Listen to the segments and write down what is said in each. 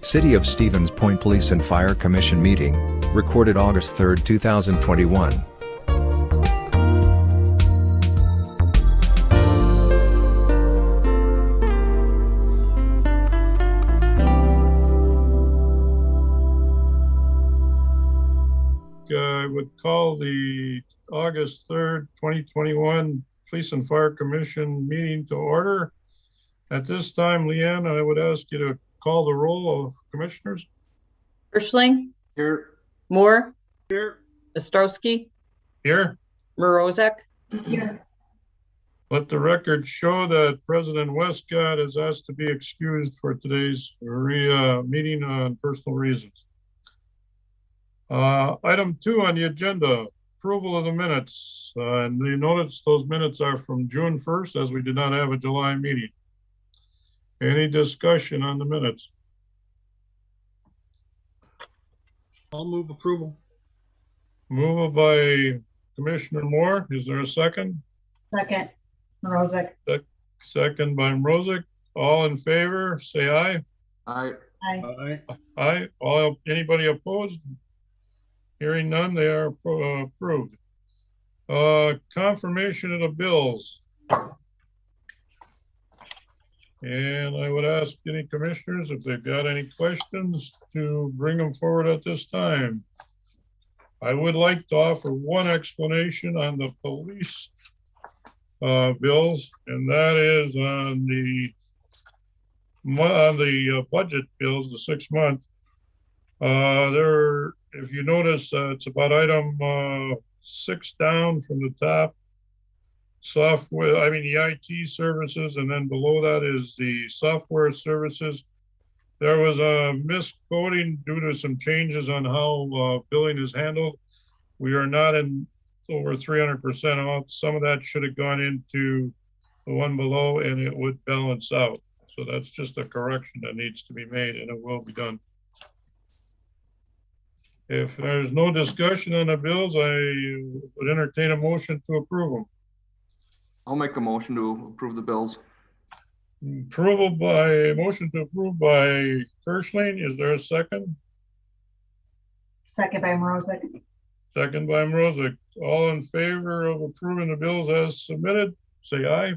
City of Stevens Point Police and Fire Commission meeting, recorded August 3, 2021. I would call the August 3rd, 2021 Police and Fire Commission meeting to order. At this time, Leanne, I would ask you to call the roll of commissioners. Hirschling. Here. Moore. Here. Ostrowski. Here. Morozek. Here. Let the record show that President Westcott is asked to be excused for today's meeting on personal reasons. Item 2 on the agenda, approval of the minutes. And you notice those minutes are from June 1st, as we did not have a July meeting. Any discussion on the minutes? I'll move approval. Moved by Commissioner Moore. Is there a second? Second, Morozek. Second by Morozek. All in favor, say aye. Aye. Aye. Aye. All, anybody opposed? Hearing none, they are approved. Confirmation of the bills. And I would ask any commissioners if they've got any questions to bring them forward at this time. I would like to offer one explanation on the police bills, and that is on the budget bills, the 6 month. If you notice, it's about item 6 down from the top. Software, I mean the IT services, and then below that is the software services. There was a miscoding due to some changes on how billing is handled. We are not in over 300% off. Some of that should have gone into the one below and it would balance out. So that's just a correction that needs to be made, and it will be done. If there's no discussion on the bills, I would entertain a motion to approve them. I'll make a motion to approve the bills. Motion to approve by Hirschling. Is there a second? Second by Morozek. Second by Morozek. All in favor of approving the bills as submitted, say aye.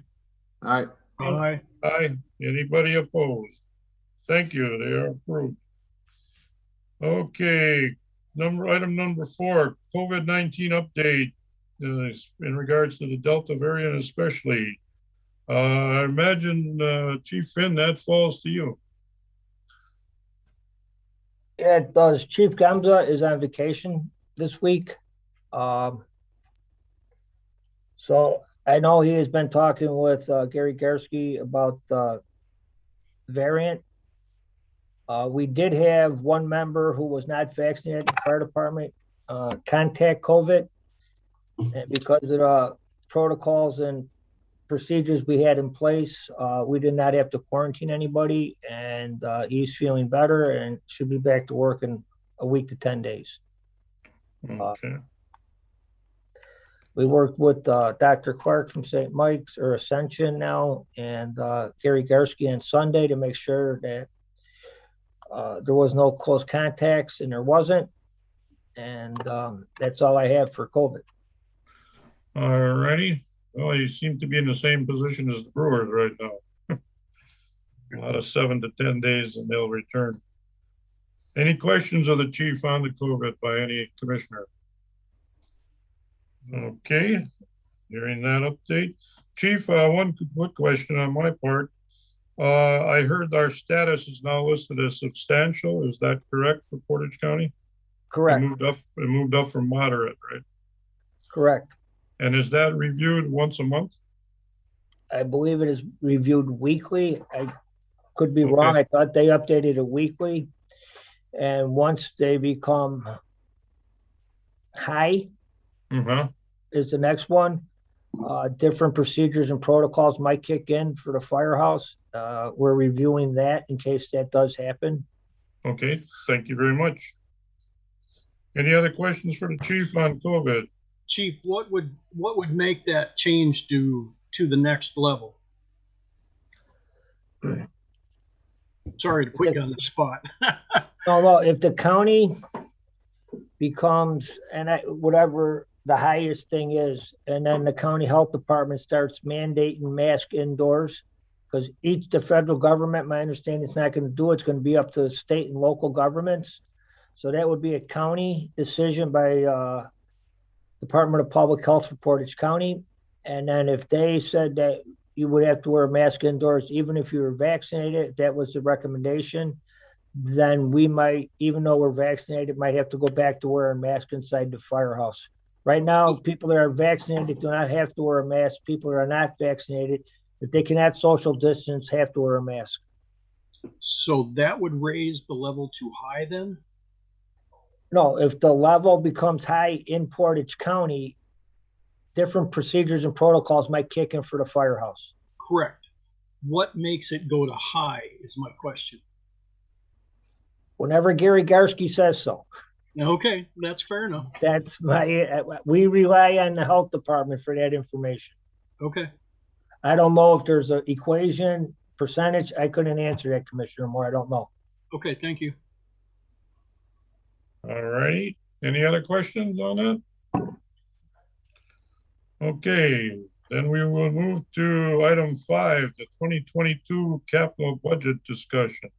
Aye. Aye. Aye. Anybody opposed? Thank you. They are approved. Okay. Item number 4, COVID-19 update in regards to the Delta variant especially. I imagine Chief Finn, that falls to you. Yeah, it does. Chief Gamza is on vacation this week. So I know he has been talking with Gary Garski about the variant. We did have one member who was not vaccinated in the fire department contact COVID. And because of the protocols and procedures we had in place, we did not have to quarantine anybody, and he's feeling better and should be back to work in a week to 10 days. Okay. We worked with Dr. Clark from St. Mike's or Ascension now, and Gary Garski on Sunday to make sure that there was no close contacts, and there wasn't. And that's all I have for COVID. All righty. Well, you seem to be in the same position as the Brewers right now. About a 7 to 10 days and they'll return. Any questions of the chief on the COVID by any commissioner? Okay. Hearing that update. Chief, one quick question on my part. I heard our status is now listed as substantial. Is that correct for Portage County? Correct. It moved up from moderate, right? Correct. And is that reviewed once a month? I believe it is reviewed weekly. I could be wrong. I thought they updated it weekly. And once they become high is the next one. Different procedures and protocols might kick in for the firehouse. We're reviewing that in case that does happen. Okay, thank you very much. Any other questions for the chief on COVID? Chief, what would make that change to the next level? Sorry to put you on the spot. No, if the county becomes, whatever the highest thing is, and then the county health department starts mandating mask indoors, because the federal government, my understanding, is not going to do it. It's going to be up to the state and local governments. So that would be a county decision by Department of Public Health for Portage County. And then if they said that you would have to wear a mask indoors, even if you were vaccinated, if that was the recommendation, then we might, even though we're vaccinated, might have to go back to wearing a mask inside the firehouse. Right now, people that are vaccinated do not have to wear a mask. People that are not vaccinated, if they cannot social distance, have to wear a mask. So that would raise the level too high then? No, if the level becomes high in Portage County, different procedures and protocols might kick in for the firehouse. Correct. What makes it go to high is my question. Whenever Gary Garsky says so. Okay, that's fair enough. We rely on the health department for that information. Okay. I don't know if there's an equation, percentage. I couldn't answer that, Commissioner Moore. I don't know. Okay, thank you. All right. Any other questions on that? Okay, then we will move to item 5, the 2022 capital budget discussion.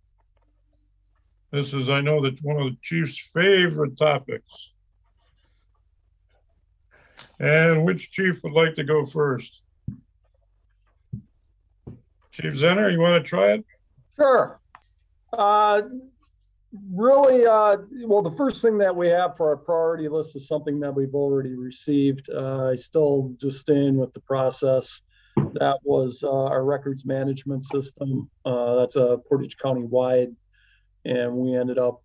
This is, I know, that one of the chief's favorite topics. And which chief would like to go first? Chief Zenner, you want to try it? Sure. Really, well, the first thing that we have for our priority list is something that we've already received. I still just staying with the process. That was our records management system. That's a Portage County wide. And we ended up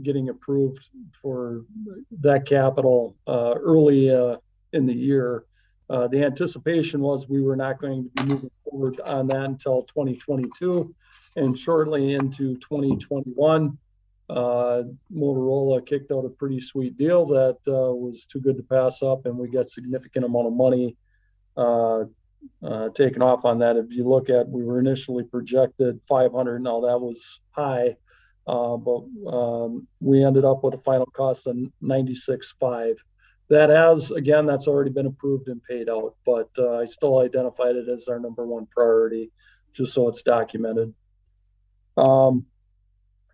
getting approved for that capital early in the year. The anticipation was we were not going to be moving forward on that until 2022 and shortly into 2021. Motorola kicked out a pretty sweet deal that was too good to pass up, and we got significant amount of money taken off on that. If you look at, we were initially projected 500. Now that was high, but we ended up with a final cost of 96.5. That has, again, that's already been approved and paid out, but I still identified it as our number one priority, just so it's documented.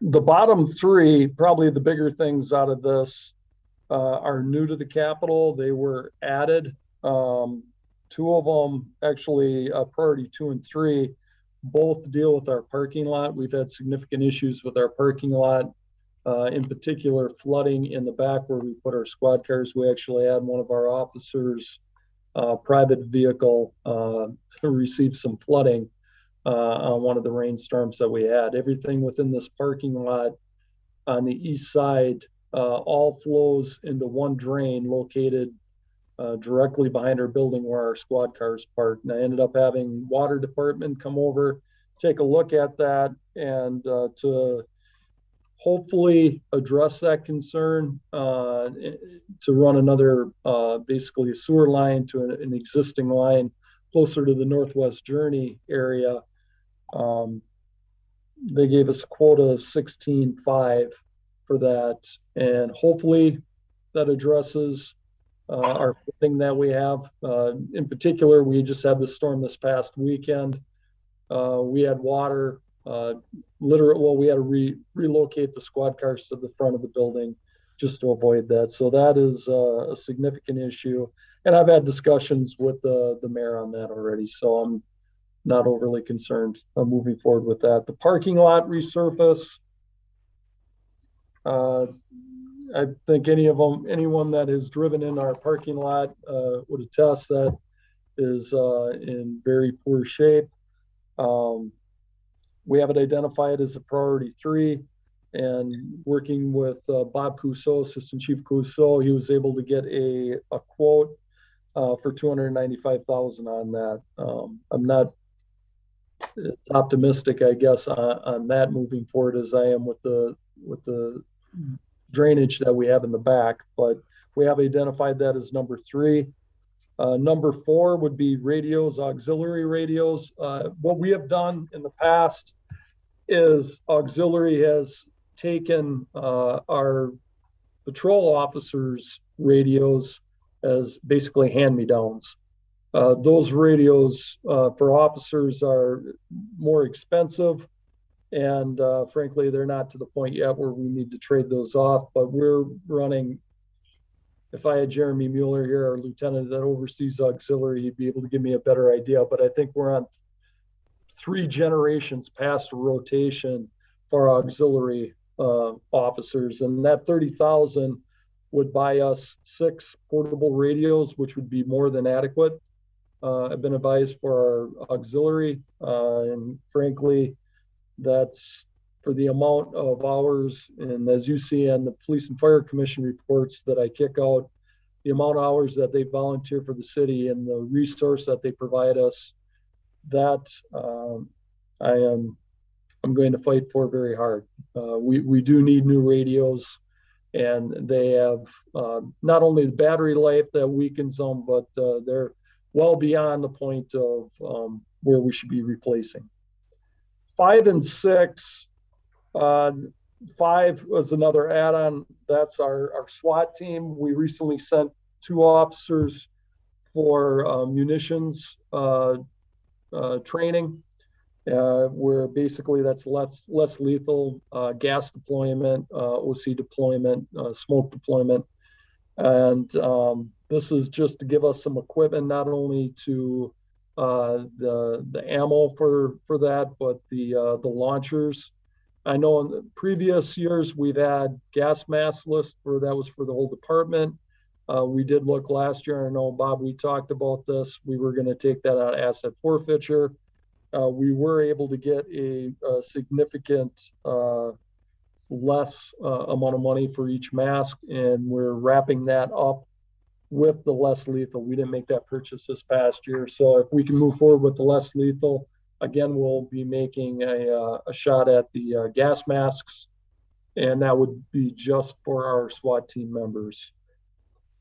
The bottom three, probably the bigger things out of this, are new to the capital. They were added. Two of them, actually, priority 2 and 3, both deal with our parking lot. We've had significant issues with our parking lot, in particular flooding in the back where we put our squad cars. We actually had one of our officers' private vehicle receive some flooding on one of the rainstorms that we had. Everything within this parking lot on the east side all flows into one drain located directly behind our building where our squad cars parked. And I ended up having water department come over, take a look at that, and to hopefully address that concern, to run another basically a sewer line to an existing line closer to the Northwest Journey area. They gave us a quota of 16.5 for that, and hopefully that addresses our thing that we have. In particular, we just had the storm this past weekend. We had water, we had to relocate the squad cars to the front of the building just to avoid that. So that is a significant issue. And I've had discussions with the mayor on that already. So I'm not overly concerned moving forward with that. The parking lot resurface, I think anyone that has driven in our parking lot would attest that is in very poor shape. We have it identified as a priority 3, and working with Bob Cousseau, Assistant Chief Cousseau, he was able to get a quote for $295,000 on that. I'm not optimistic, I guess, on that moving forward as I am with the drainage that we have in the back, but we have identified that as number 3. Number 4 would be radios, auxiliary radios. What we have done in the past is auxiliary has taken our patrol officers' radios as basically hand-me-downs. Those radios for officers are more expensive, and frankly, they're not to the point yet where we need to trade those off. But we're running. If I had Jeremy Mueller here, our lieutenant that oversees auxiliary, he'd be able to give me a better idea. But I think we're on 3 generations past rotation for auxiliary officers, and that 30,000 would buy us 6 portable radios, which would be more than adequate. I've been advised for our auxiliary, and frankly, that's for the amount of hours. And as you see in the Police and Fire Commission reports that I kick out, the amount of hours that they volunteer for the city and the resource that they provide us, that I'm going to fight for very hard. We do need new radios, and they have not only the battery life that weakens them, but they're well beyond the point of where we should be replacing. 5 and 6, 5 was another add-on. That's our SWAT team. We recently sent 2 officers for munitions training, where basically that's less lethal gas deployment, OC deployment, smoke deployment. And this is just to give us some equipment, not only to the ammo for that, but the launchers. I know in the previous years we've had gas mask lists where that was for the whole department. We did look last year. I know, Bob, we talked about this. We were going to take that out of asset forfeiture. We were able to get a significant less amount of money for each mask, and we're wrapping that up with the less lethal. We didn't make that purchase this past year. So if we can move forward with the less lethal, again, we'll be making a shot at the gas masks, and that would be just for our SWAT team members.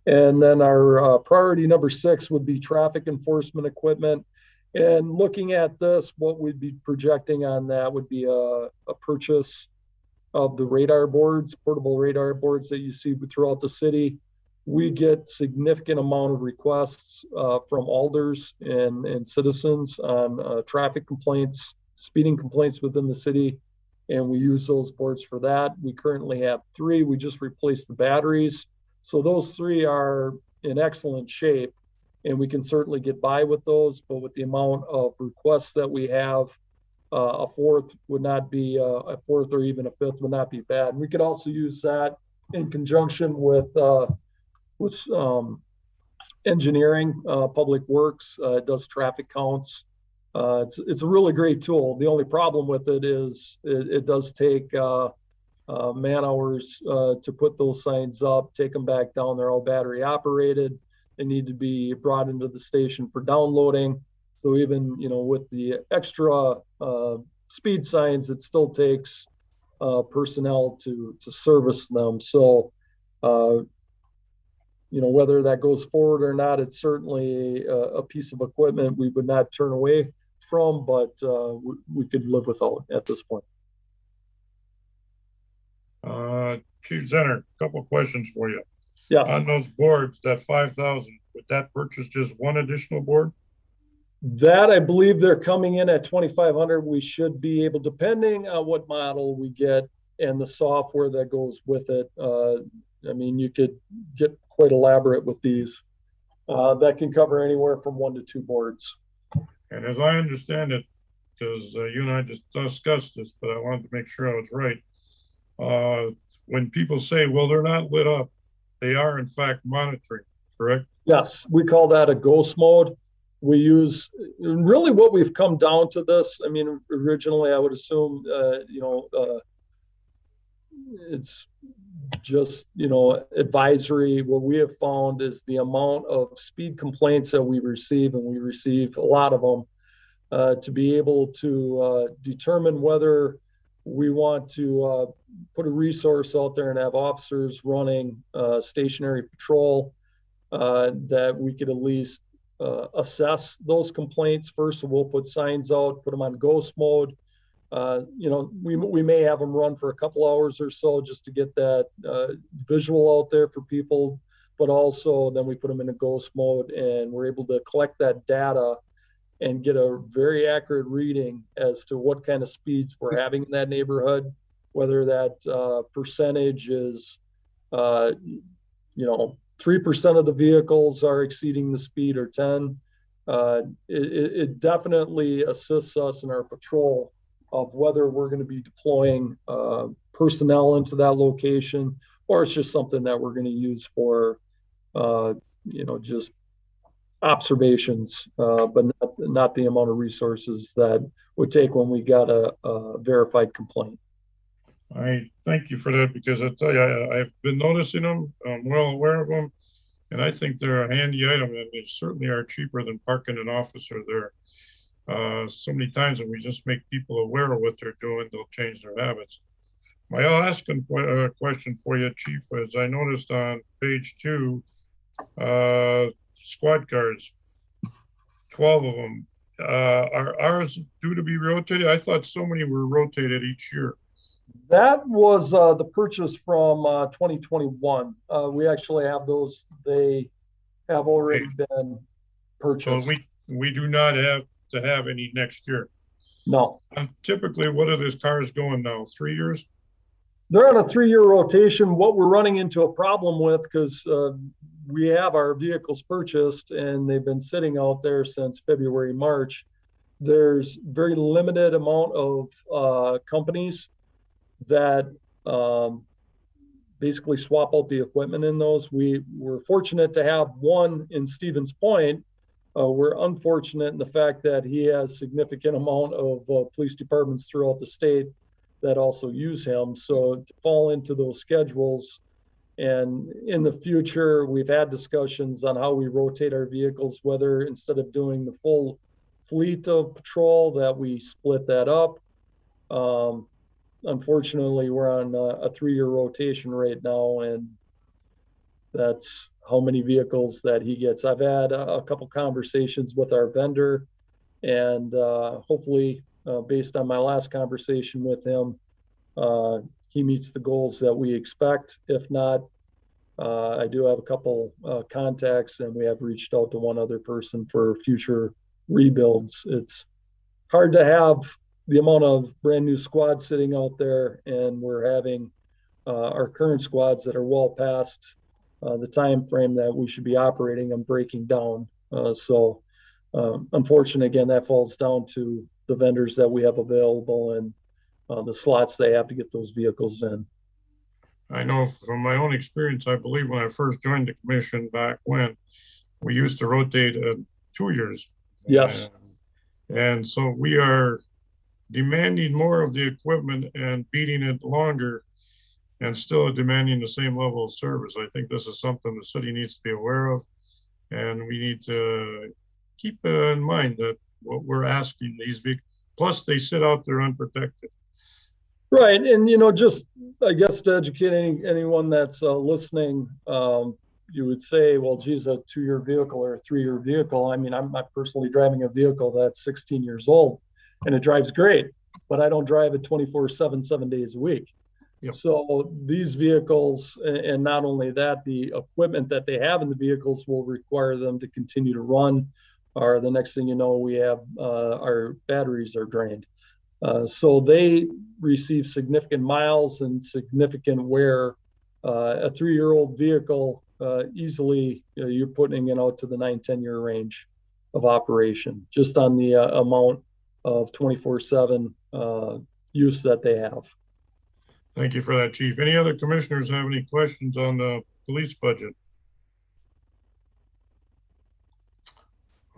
And then our priority number 6 would be traffic enforcement equipment. And looking at this, what we'd be projecting on that would be a purchase of the radar boards, portable radar boards that you see throughout the city. We get significant amount of requests from alders and citizens on traffic complaints, speeding complaints within the city, and we use those boards for that. We currently have 3. We just replaced the batteries. So those 3 are in excellent shape, and we can certainly get by with those, but with the amount of requests that we have, a 4th would not be, a 4th or even a 5th would not be bad. And we could also use that in conjunction with engineering, public works. It does traffic counts. It's a really great tool. The only problem with it is it does take man hours to put those signs up, take them back down. They're all battery operated. They need to be brought into the station for downloading. So even, with the extra speed signs, it still takes personnel to service them. So, whether that goes forward or not, it's certainly a piece of equipment we would not turn away from, but we could live without at this point. Chief Zenner, a couple of questions for you. Yes. On those boards, that 5,000, would that purchase just one additional board? That, I believe they're coming in at 2,500. We should be able, depending on what model we get and the software that goes with it. You could get quite elaborate with these. That can cover anywhere from 1 to 2 boards. And as I understand it, because you and I just discussed this, but I wanted to make sure I was right. When people say, well, they're not lit up, they are in fact monitoring, correct? Yes, we call that a ghost mode. We use, really what we've come down to this, originally I would assume, it's just, advisory. What we have found is the amount of speed complaints that we receive, and we receive a lot of them, to be able to determine whether we want to put a resource out there and have officers running stationary patrol, that we could at least assess those complaints first. So we'll put signs out, put them on ghost mode. we may have them run for a couple hours or so just to get that visual out there for people, but also then we put them in a ghost mode and we're able to collect that data and get a very accurate reading as to what kind of speeds we're having in that neighborhood, whether that percentage is, 3% of the vehicles are exceeding the speed or 10. It definitely assists us in our patrol of whether we're going to be deploying personnel into that location, or it's just something that we're going to use for, just observations, but not the amount of resources that would take when we got a verified complaint. I thank you for that, because I tell you, I've been noticing them. I'm well aware of them. And I think they're a handy item, and they certainly are cheaper than parking an officer there. So many times when we just make people aware of what they're doing, they'll change their habits. My last question for you, Chief, is I noticed on page 2, squad cars, 12 of them. Are ours due to be rotated? I thought so many were rotated each year. That was the purchase from 2021. We actually have those. They have already been purchased. So we do not have to have any next year. No. And typically, what are those cars going now? 3 years? They're on a 3-year rotation. What we're running into a problem with, because we have our vehicles purchased and they've been sitting out there since February, March. There's very limited amount of companies that basically swap out the equipment in those. We were fortunate to have one in Stevens Point. We're unfortunate in the fact that he has significant amount of police departments throughout the state that also use him. So to fall into those schedules, and in the future, we've had discussions on how we rotate our vehicles, whether instead of doing the full fleet of patrol that we split that up. Unfortunately, we're on a 3-year rotation right now, and that's how many vehicles that he gets. I've had a couple conversations with our vendor, and hopefully, based on my last conversation with him, he meets the goals that we expect. If not, I do have a couple contacts, and we have reached out to one other person for future rebuilds. It's hard to have the amount of brand new squads sitting out there, and we're having our current squads that are well past the time frame that we should be operating and breaking down. So unfortunately, again, that falls down to the vendors that we have available and the slots they have to get those vehicles in. I know from my own experience, I believe when I first joined the commission back when, we used to rotate 2 years. Yes. And so we are demanding more of the equipment and beating it longer, and still demanding the same level of service. I think this is something the city needs to be aware of, and we need to keep in mind that what we're asking these vehicles, plus they sit out there unprotected. Right. And, just, I guess, to educate anyone that's listening, you would say, well, geez, a 2-year vehicle or a 3-year vehicle. I mean, I'm not personally driving a vehicle that's 16 years old, and it drives great, but I don't drive it 24/7, 7 days a week. Yep. So these vehicles, and not only that, the equipment that they have in the vehicles will require them to continue to run, or the next thing you know, we have our batteries are drained. So they receive significant miles and significant wear. A 3-year-old vehicle, easily, you're putting it out to the 9-10 year range of operation, just on the amount of 24/7 use that they have. Thank you for that, Chief. Any other commissioners have any questions on the police budget?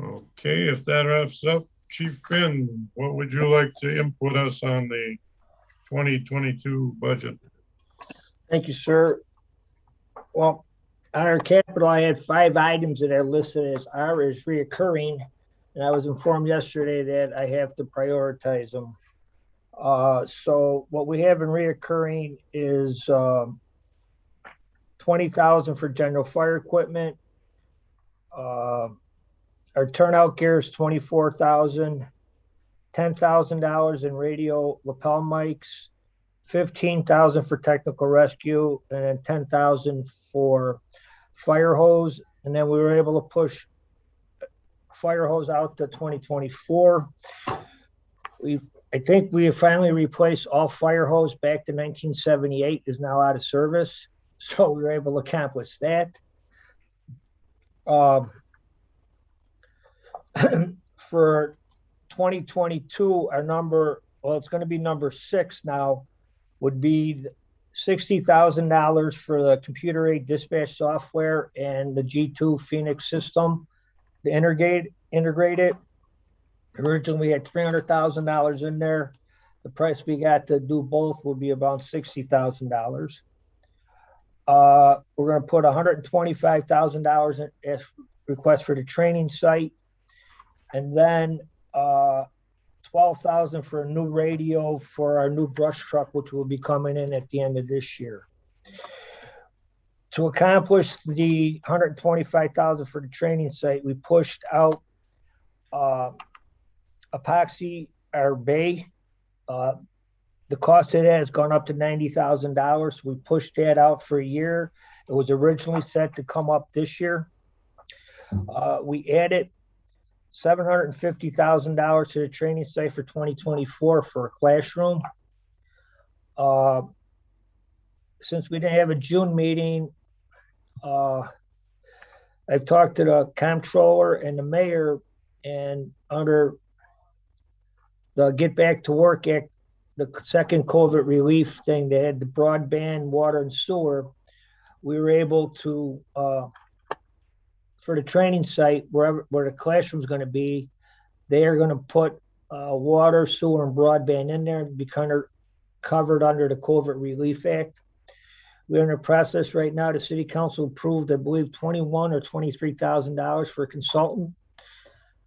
Okay, if that wraps up, Chief Finn, what would you like to input us on the 2022 budget? Thank you, sir. Well, on our capital, I had 5 items that are listed as R is reoccurring, and I was informed yesterday that I have to prioritize them. So what we have in reoccurring is $20,000 for general fire equipment. Our turnout gear is $24,000. $10,000 in radio lapel mics, 15,000 for technical rescue, and then 10,000 for fire hose. And then we were able to push fire hose out to 2024. I think we have finally replaced all fire hose back to 1978 is now out of service. So we were able to accomplish that. For 2022, our number, well, it's going to be number 6 now, would be $60,000 for the computer aid dispatch software and the G2 Phoenix system to integrate it. Originally, we had $300,000 in there. The price we got to do both will be about $60,000. We're going to put $125,000 in as request for the training site, and then $12,000 for a new radio for our new brush truck, which will be coming in at the end of this year. To accomplish the $125,000 for the training site, we pushed out epoxy our bay. The cost of that has gone up to $90,000. We pushed that out for a year. It was originally set to come up this year. We added $750,000 to the training site for 2024 for a classroom. Since we didn't have a June meeting, I've talked to the comptroller and the mayor, and under the Get Back to Work Act, the second COVID relief thing, they had the broadband, water, and sewer. We were able to, for the training site, where the classroom's going to be, they are going to put water, sewer, and broadband in there and be kind of covered under the COVID Relief Act. We're in the process right now. The city council approved, I believe, $21,000 or $23,000 for a consultant.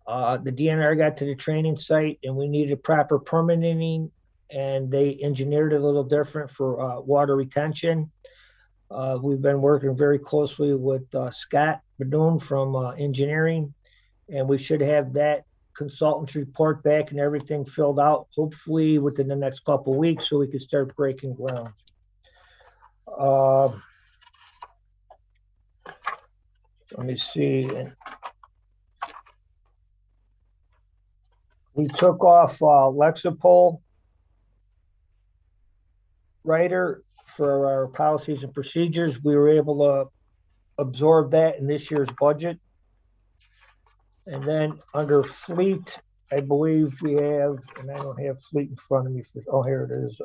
The DNR got to the training site, and we needed proper permitting, and they engineered it a little different for water retention. We've been working very closely with Scott Badoon from engineering, and we should have that consultant's report back and everything filled out, hopefully within the next couple of weeks, so we can start breaking ground. Let me see. We took off Lexipol writer for our policies and procedures. We were able to absorb that in this year's budget. And then under fleet, I believe we have, and I don't have fleet in front of me. Oh, here it is.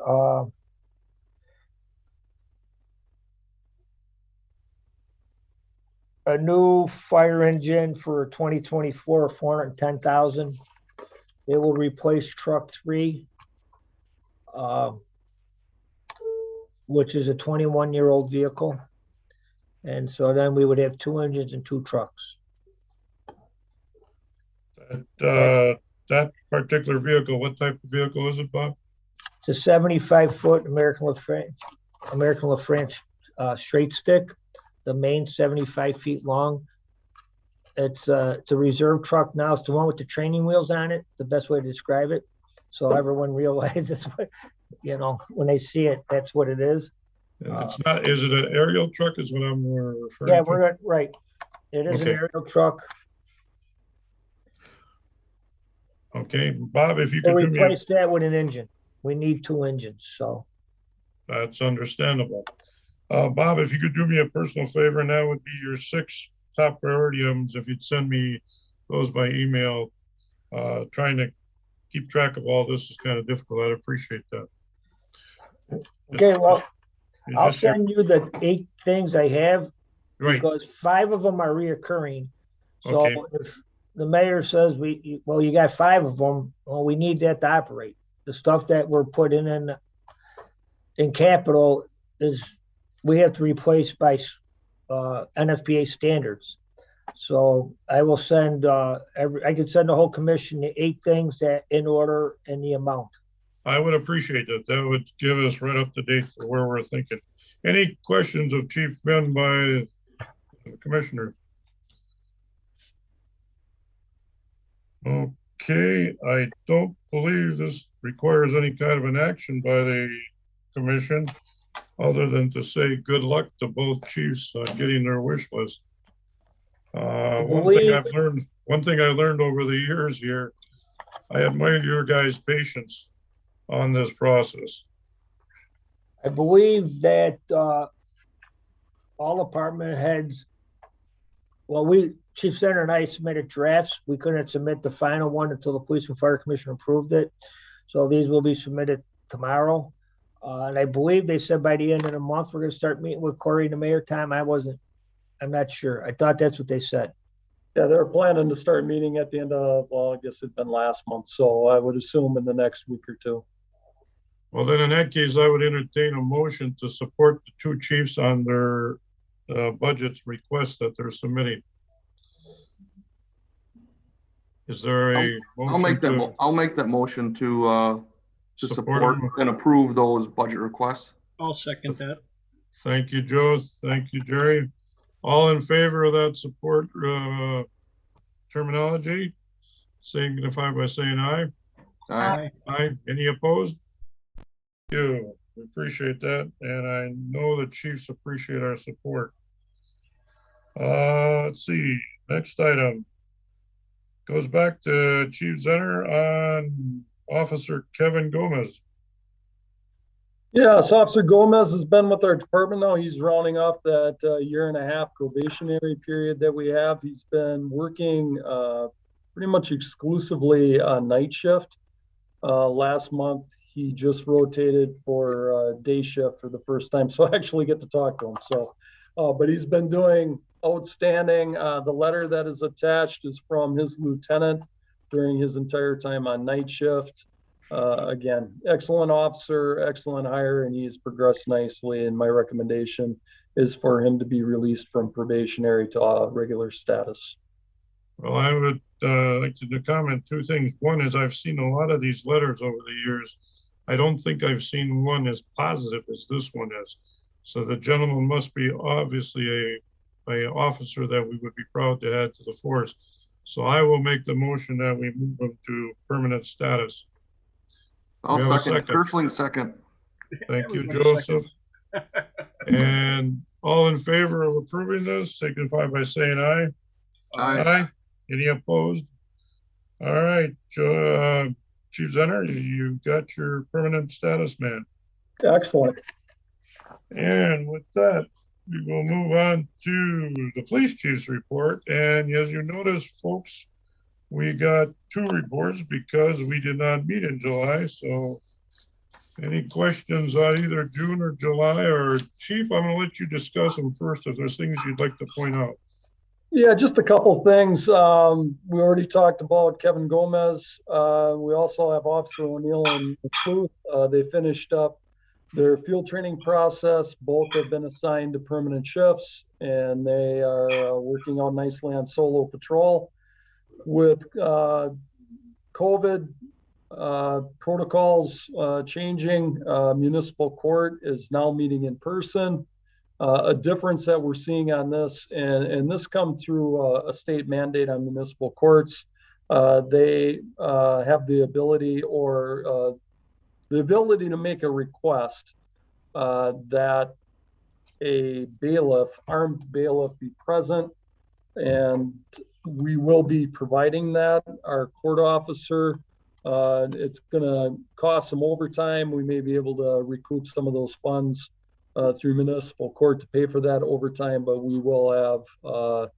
A new fire engine for 2024, $410,000. It will replace truck 3, which is a 21-year-old vehicle. And so then we would have 2 engines and 2 trucks. That particular vehicle, what type of vehicle is it, Bob? It's a 75-foot American LaFrance straight stick. The main 75 feet long. It's a reserve truck now. It's the one with the training wheels on it. The best way to describe it, so everyone realizes what, when they see it, that's what it is. It's not. Is it an aerial truck? Is what I'm referring to. Yeah, we're right. It is an aerial truck. Okay, Bob, if you We'll could replace that with an engine. We need 2 engines, so. That's understandable. Bob, if you could do me a personal favor, and that would be your 6 top priority items, if you'd send me those by email. Trying to keep track of all this is kind of difficult. I'd appreciate that. Okay, well, I'll send you the 8 things I have, right, because 5 of them are reoccurring. So Okay. if the mayor says you got 5 of them, well, we need that to operate. The stuff that we're putting in capital is, we have to replace by NFPA standards. So I will send I could send the whole commission the 8 things that in order and the amount. I would appreciate that. That would give us right up to date for where we're thinking. Any questions of Chief Finn by the commissioners? Okay, I don't believe this requires any kind of an action by the commission, other than to say good luck to both chiefs on getting their wish list. One thing I learned over the years here, I admire your guys' patience on this process. I believe that, all department heads, well, Chief Center and I submitted drafts. We couldn't submit the final one until the Police and Fire Commission approved it. So these will be submitted tomorrow. And I believe they said by the end of the month, we're gonna start meeting with Corey and the mayor. Tom, I'm not sure. I thought that's what they said. Yeah, they're planning to start meeting at the end of, well, I guess it'd been last month, so I would assume in the next week or two. Well, then in that case, I would entertain a motion to support the two chiefs on their budgets requests that they're submitting. Is there a motion? I'll make that motion to support them? and approve those budget requests. I'll second that. Thank you, Joe. Thank you, Jerry. All in favor of that support terminology, signify by saying aye. Aye. Aye. Any opposed? Thank you. We appreciate that, and I know the chiefs appreciate our support. Let's see. Next item goes back to Chief Zenner on Officer Kevin Gomez. Yes, Officer Gomez has been with our department now. He's rounding off that year and a half probationary period that we have. He's been working pretty much exclusively on night shift. Last month, he just rotated for day shift for the first time, so I actually get to talk to him. So, but he's been doing outstanding. The letter that is attached is from his lieutenant during his entire time on night shift. Again, excellent officer, excellent hire, and he's progressed nicely. And my recommendation is for him to be released from probationary to regular status. Well, I would like to comment two things. One is I've seen a lot of these letters over the years. I don't think I've seen one as positive as this one is. So the gentleman must be obviously a officer that we would be proud to add to the force. So I will make the motion that we move him to permanent status. I'll second. Kirschling second. Thank you, Joseph. And all in favor of approving this, signify by saying aye. Aye. Any opposed? All right, Chief Zenner, you got your permanent status, man. Excellent. And with that, we will move on to the police chief's report. And as you notice, folks, we got two reports because we did not meet in July. So any questions on either June or July? Or Chief, I'm going to let you discuss them first if there's things you'd like to point out. Yeah, just a couple things. We already talked about Kevin Gomez. We also have Officer O'Neill and McCluth. They finished up their field training process. Both have been assigned to permanent shifts, and they are working out nicely on solo patrol. With COVID protocols changing, municipal court is now meeting in person. A difference that we're seeing on this, and this come through a state mandate on municipal courts. They have the ability to make a request that a bailiff, armed bailiff, be present, and we will be providing that. Our court officer, it's going to cost some overtime. We may be able to recoup some of those funds through municipal court to pay for that overtime, but we will have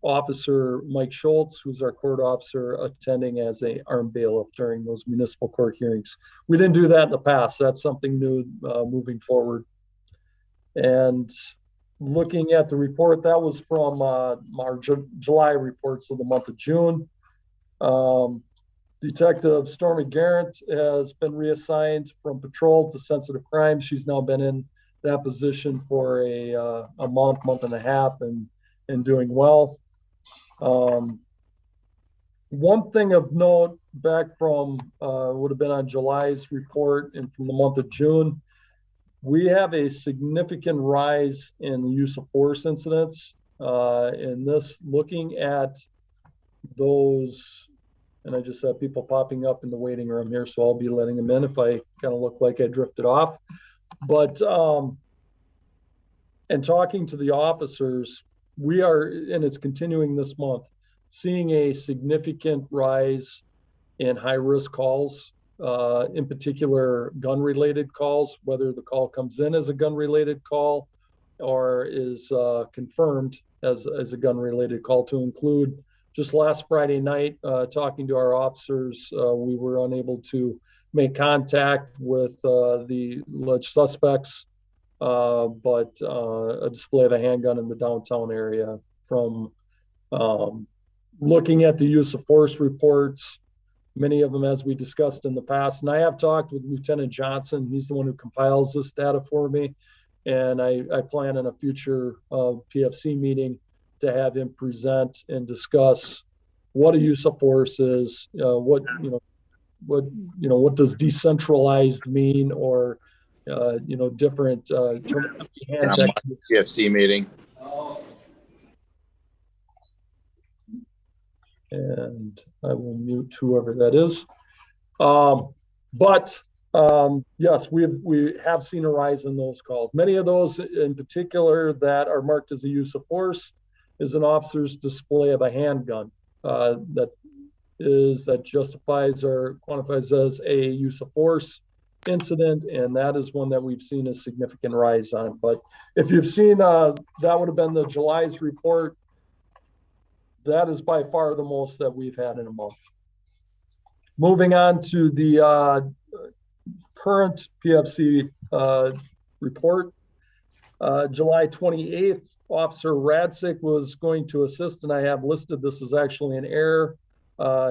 Officer Mike Schultz, who's our court officer, attending as a armed bailiff during those municipal court hearings. We didn't do that in the past. That's something new moving forward. And looking at the report, that was from our July report, so the month of June. Detective Stormy Garrett has been reassigned from patrol to sensitive crimes. She's now been in that position for a month and a half, and doing well. One thing of note back from would have been on July's report and from the month of June, we have a significant rise in the use of force incidents. In this, looking at those And I just have people popping up in the waiting room here, so I'll be letting them in if I kind of look like I drifted off. But, and talking to the officers, we are, and it's continuing this month, seeing a significant rise in high-risk calls, in particular gun-related calls, whether the call comes in as a gun-related call or is confirmed as a gun-related call, to include just last Friday night, talking to our officers, we were unable to make contact with the alleged suspects, but a display of a handgun in the downtown area. From looking at the use of force reports, many of them, as we discussed in the past, and I have talked with Lieutenant Johnson. He's the one who compiles this data for me, and I plan in a future PFC meeting to have him present and discuss what a use of force is, what does decentralized mean, or different terminology, hand techniques. PFC meeting. And I will mute whoever that is. Yes, we have seen a rise in those calls. Many of those in particular that are marked as a use of force is an officer's display of a handgun that justifies or quantifies as a use of force incident, and that is one that we've seen a significant rise on. But if you've seen, that would have been the July's report. That is by far the most that we've had in a month. Moving on to the current PFC report. July 28th, Officer Radsick was going to assist, and I have listed this as actually an error.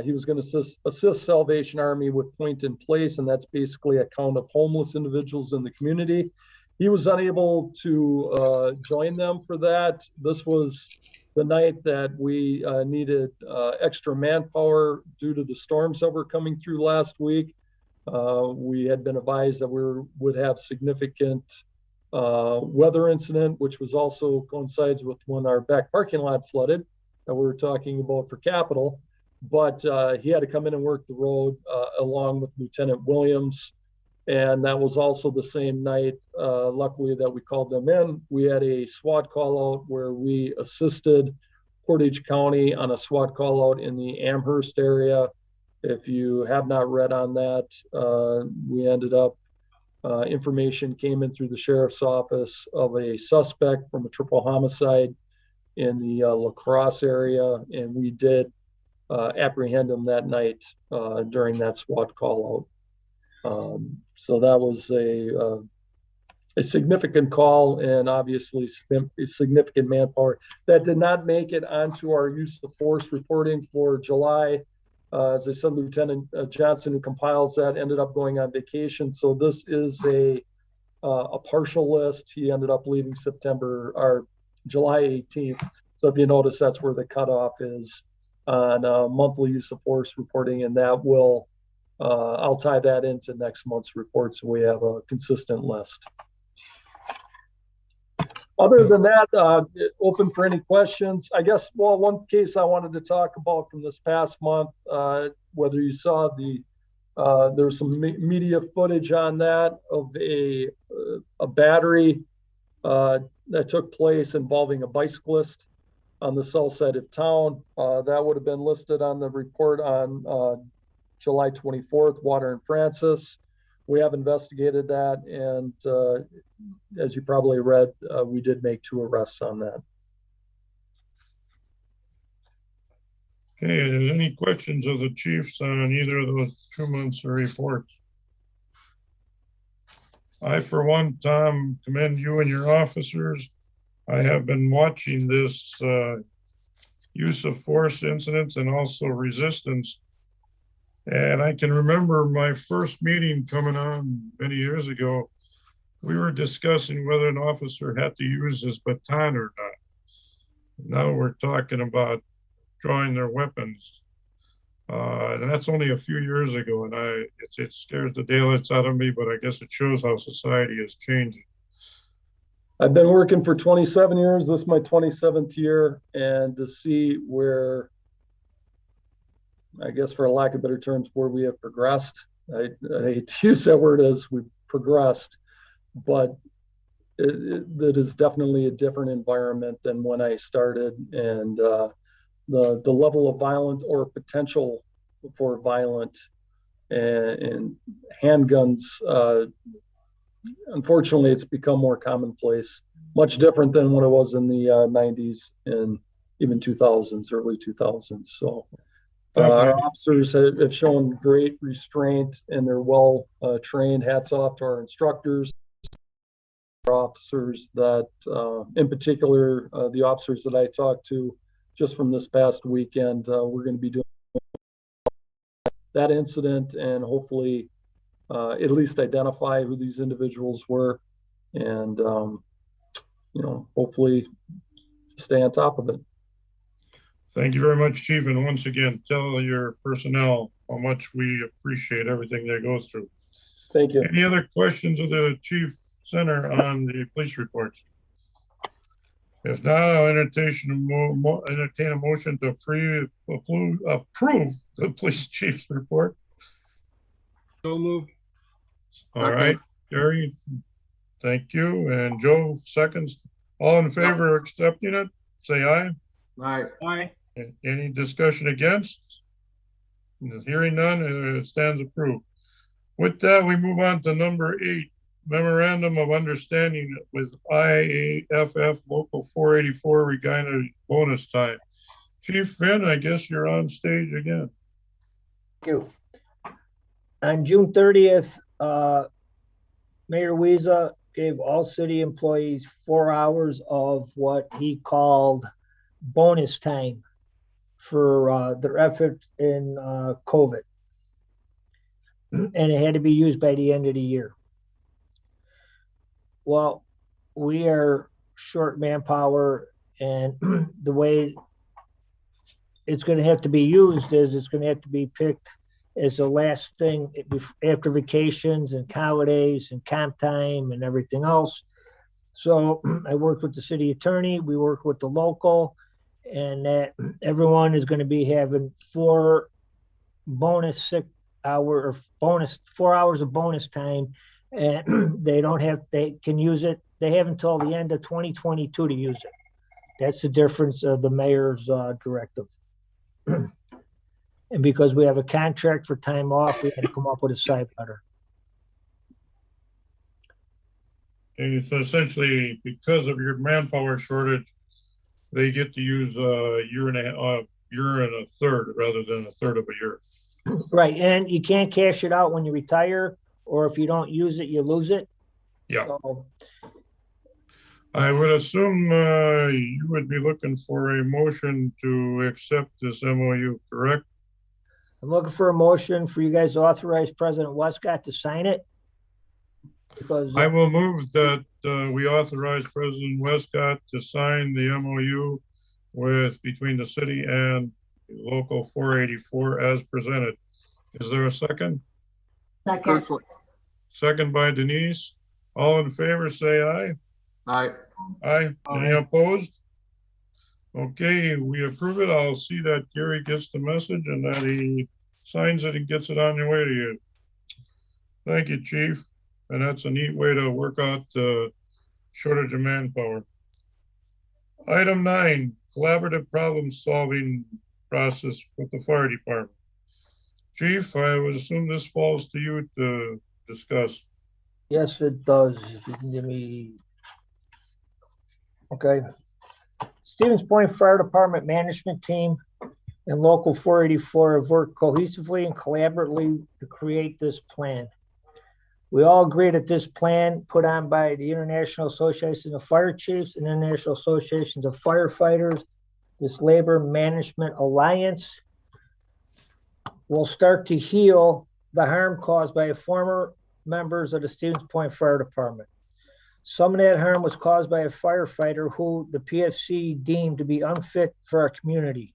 He was going to assist Salvation Army with Point in Place, and that's basically a count of homeless individuals in the community. He was unable to join them for that. This was the night that we needed extra manpower due to the storms that were coming through last week. We had been advised that we would have significant weather incident, which was also coincides with when our back parking lot flooded that we were talking about for Capitol. But he had to come in and work the road along with Lieutenant Williams. And that was also the same night, luckily, that we called them in. We had a SWAT call out where we assisted Portage County on a SWAT call out in the Amherst area. If you have not read on that, we ended up, information came in through the sheriff's office of a suspect from a triple homicide in the La Crosse area, and we did apprehend him that night during that SWAT call out. So that was a significant call, and obviously significant manpower that did not make it onto our use of force reporting for July. As I said, Lieutenant Johnson, who compiles that, ended up going on vacation. So this is a partial list. He ended up leaving July 18th. So if you notice, that's where the cutoff is on monthly use of force reporting, and that will I'll tie that into next month's report so we have a consistent list. Other than that, open for any questions. I guess, well, one case I wanted to talk about from this past month, whether you saw there's some media footage on that of a battery that took place involving a bicyclist on the south side of town. That would have been listed on the report on July 24th, Water and Francis. We have investigated that, and as you probably read, we did make 2 arrests on that. Okay, is there any questions of the chiefs on either of those 2 months of reports? I, for one, Tom, commend you and your officers. I have been watching this use of force incidents and also resistance. And I can remember my first meeting coming on many years ago. We were discussing whether an officer had to use his baton or not. Now we're talking about drawing their weapons. And that's only a few years ago, and it scares the daylights out of me, but I guess it shows how society is changing. I've been working for 27 years. This is my 27th year, and to see where I guess for a lack of better terms, where we have progressed. I hate to use that word as we've progressed, but it is definitely a different environment than when I started, and the level of violent or potential for violent and handguns, unfortunately, it's become more commonplace, much different than what it was in the 90s and even 2000s, early 2000s. So our officers have shown great restraint and they're well trained. Hats off to our instructors, our officers that, in particular, the officers that I talked to just from this past weekend, we're going to be doing that incident and hopefully at least identify who these individuals were and, hopefully stay on top of it. Thank you very much, Chief. And once again, tell your personnel how much we appreciate everything they go through. Thank you. Any other questions of the Chief Center on the police reports? If not, I'll entertain a motion to approve the police chief's report. So moved. All right, Gary, thank you. And Joe seconds. All in favor of accepting it, say aye. Aye. Aye. Any discussion against? Hearing none, it stands approved. With that, we move on to number 8, Memorandum of Understanding with IAFF Local 484 Regina bonus time. Chief Finn, I guess you're on stage again. Thank you. On June 30th, Mayor Weeza gave all city employees 4 hours of what he called bonus time for their efforts in COVID. And it had to be used by the end of the year. Well, we are short manpower, and the way it's going to have to be used is it's going to have to be picked as the last thing after vacations and holidays and comp time and everything else. So I worked with the city attorney, we worked with the local, and that everyone is going to be having 4 bonus 6 hour or bonus 4 hours of bonus time, and they can use it. They have until the end of 2022 to use it. That's the difference of the mayor's directive. And because we have a contract for time off, we had to come up with a side letter. And so essentially, because of your manpower shortage, they get to use a year and a third rather than a third of a year. Right, and you can't cash it out when you retire, or if you don't use it, you lose it. Yeah. So, I would assume you would be looking for a motion to accept this MOU, correct? I'm looking for a motion for you guys to authorize President Westcott to sign it. Because I will move that we authorize President Westcott to sign the MOU between the city and Local 484 as presented. Is there a second? Second. Second by Denise. All in favor, say aye. Aye. Aye. Any opposed? Okay, we approve it. I'll see that Gary gets the message and that he signs it and gets it on the way to you. Thank you, Chief. And that's a neat way to work out the shortage of manpower. Item 9, collaborative problem solving process with the fire department. Chief, I would assume this falls to you to discuss. yes, it does. If you can give me. Okay. Stevens Point Fire Department Management Team and Local 484 have worked cohesively and collaboratively to create this plan. We all agree that this plan put on by the International Association of Fire Chiefs and International Associations of Firefighters, this Labor Management Alliance, will start to heal the harm caused by former members of the Stevens Point Fire Department. Some of that harm was caused by a firefighter who the PFC deemed to be unfit for our community.